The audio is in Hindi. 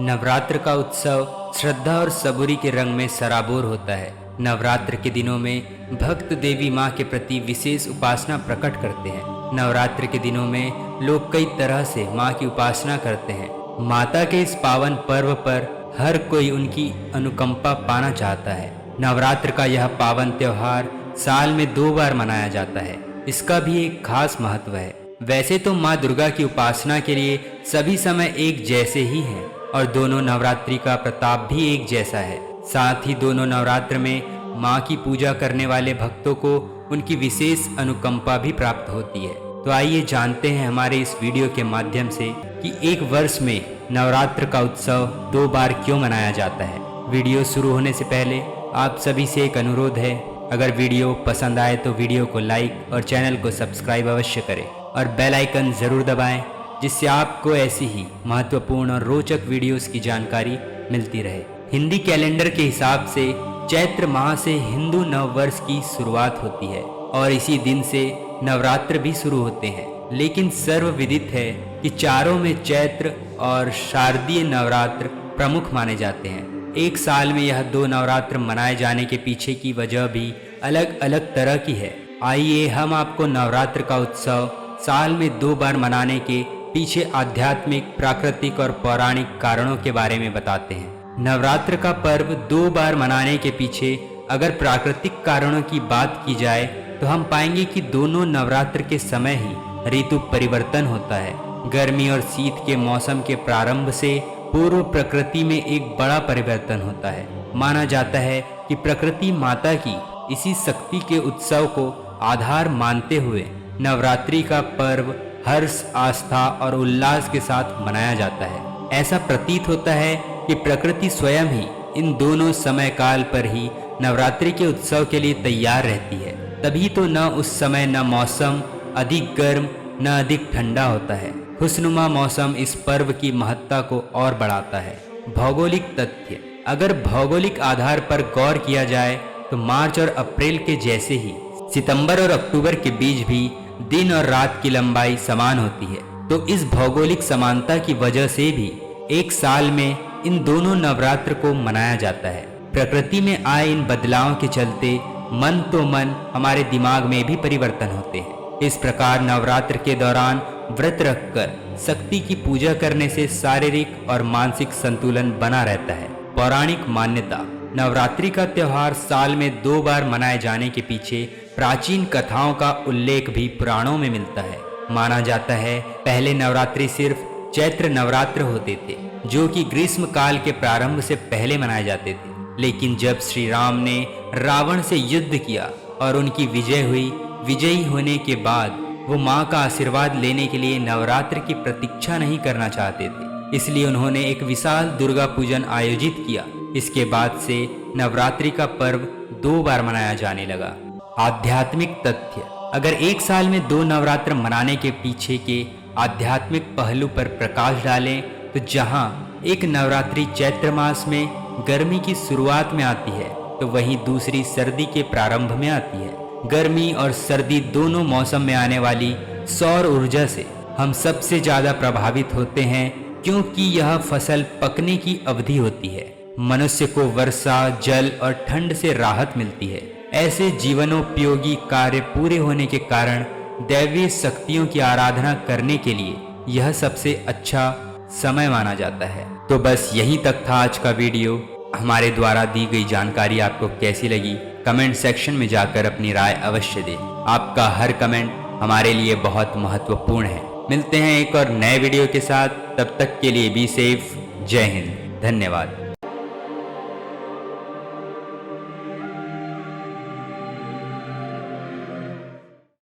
नवरात्र का उत्सव श्रद्धा और सबूरी के रंग में सराबोर होता है। नवरात्र के दिनों में भक्त देवी माँ के प्रति विशेष उपासना प्रकट करते हैं। नवरात्र के दिनों में लोग कई तरह से माँ की उपासना करते हैं। माता के इस पावन पर्व पर हर कोई उनकी अनुकंपा पाना चाहता है। नवरात्र का यह पावन त्योहार साल में 2 बार मनाया जाता है। इसका भी एक खास महत्व है। वैसे तो माँ दुर्गा की उपासना के लिए सभी समय एक जैसे ही हैं और दोनों नवरात्रि का प्रताप भी एक जैसा है। साथ ही दोनों नवरात्र में माँ की पूजा करने वाले भक्तों को उनकी विशेष अनुकंपा भी प्राप्त होती है। तो आइए जानते हैं हमारे इस वीडियो के माध्यम से कि एक वर्ष में नवरात्र का उत्सव 2 बार क्यों मनाया जाता है। वीडियो शुरू होने से पहले आप सभी से एक अनुरोध है, अगर वीडियो पसंद आए तो वीडियो को लाइक और चैनल को सब्सक्राइब अवश्य करें और बेल आइकन ज़रूर दबाएं, जिससे आपको ऐसी ही महत्वपूर्ण और रोचक वीडियोस की जानकारी मिलती रहे। हिंदी कैलेंडर के हिसाब से चैत्र माह से हिंदू नव वर्ष की शुरुआत होती है और इसी दिन से नवरात्र भी शुरू होते हैं। लेकिन सर्वविदित है कि चारों में चैत्र और शारदीय नवरात्र प्रमुख माने जाते हैं। एक साल में यह 2 नवरात्र मनाए जाने के पीछे की वजह भी अलग अलग तरह की है। आइए हम आपको नवरात्र का उत्सव साल में 2 बार मनाने के पीछे आध्यात्मिक, प्राकृतिक और पौराणिक कारणों के बारे में बताते हैं। नवरात्र का पर्व 2 बार मनाने के पीछे अगर प्राकृतिक कारणों की बात की जाए तो हम पाएंगे कि दोनों नवरात्र के समय ही ऋतु परिवर्तन होता है। गर्मी और शीत के मौसम के प्रारंभ से पूर्व प्रकृति में एक बड़ा परिवर्तन होता है। माना जाता है कि प्रकृति माता की इसी शक्ति के उत्सव को आधार मानते हुए नवरात्रि का पर्व हर्ष, आस्था और उल्लास के साथ मनाया जाता है। ऐसा प्रतीत होता है कि प्रकृति स्वयं ही इन दोनों समय काल पर ही नवरात्रि के उत्सव के लिए तैयार रहती है। तभी तो न उस समय न मौसम अधिक गर्म न अधिक ठंडा होता है। खुशनुमा मौसम इस पर्व की महत्ता को और बढ़ाता है। भौगोलिक तथ्य, अगर भौगोलिक आधार पर गौर किया जाए तो मार्च और अप्रैल के जैसे ही सितंबर और अक्टूबर के बीच भी दिन और रात की लंबाई समान होती है। तो इस भौगोलिक समानता की वजह से भी एक साल में इन दोनों नवरात्र को मनाया जाता है। प्रकृति में आए इन बदलावों के चलते मन तो मन हमारे दिमाग में भी परिवर्तन होते हैं। इस प्रकार नवरात्र के दौरान व्रत रखकर शक्ति की पूजा करने से शारीरिक और मानसिक संतुलन बना रहता है। पौराणिक मान्यता, नवरात्रि का त्योहार साल में 2 बार मनाए जाने के पीछे प्राचीन कथाओं का उल्लेख भी पुराणों में मिलता है। माना जाता है पहले नवरात्रि सिर्फ चैत्र नवरात्र होते थे, जो कि ग्रीष्म काल के प्रारंभ से पहले मनाए जाते थे। लेकिन जब श्री राम ने रावण से युद्ध किया और उनकी विजय हुई, विजयी होने के बाद वो माँ का आशीर्वाद लेने के लिए नवरात्र की प्रतीक्षा नहीं करना चाहते थे। इसलिए उन्होंने एक विशाल दुर्गा पूजन आयोजित किया। इसके बाद से नवरात्रि का पर्व 2 बार मनाया जाने लगा। आध्यात्मिक तथ्य, अगर एक साल में 2 नवरात्र मनाने के पीछे के आध्यात्मिक पहलू पर प्रकाश डालें तो जहां एक नवरात्रि चैत्र मास में गर्मी की शुरुआत में आती है तो वहीं दूसरी सर्दी के प्रारंभ में आती है। गर्मी और सर्दी दोनों मौसम में आने वाली सौर ऊर्जा से हम सबसे ज्यादा प्रभावित होते हैं, क्योंकि यह फसल पकने की अवधि होती है। मनुष्य को वर्षा, जल और ठंड से राहत मिलती है। ऐसे जीवनोपयोगी कार्य पूरे होने के कारण दैवीय शक्तियों की आराधना करने के लिए यह सबसे अच्छा समय माना जाता है। तो बस यहीं तक था आज का वीडियो। हमारे द्वारा दी गई जानकारी आपको कैसी लगी, कमेंट सेक्शन में जाकर अपनी राय अवश्य दें। आपका हर कमेंट हमारे लिए बहुत महत्वपूर्ण है। मिलते हैं एक और नए वीडियो के साथ, तब तक के लिए बी सेफ। जय हिंद, धन्यवाद।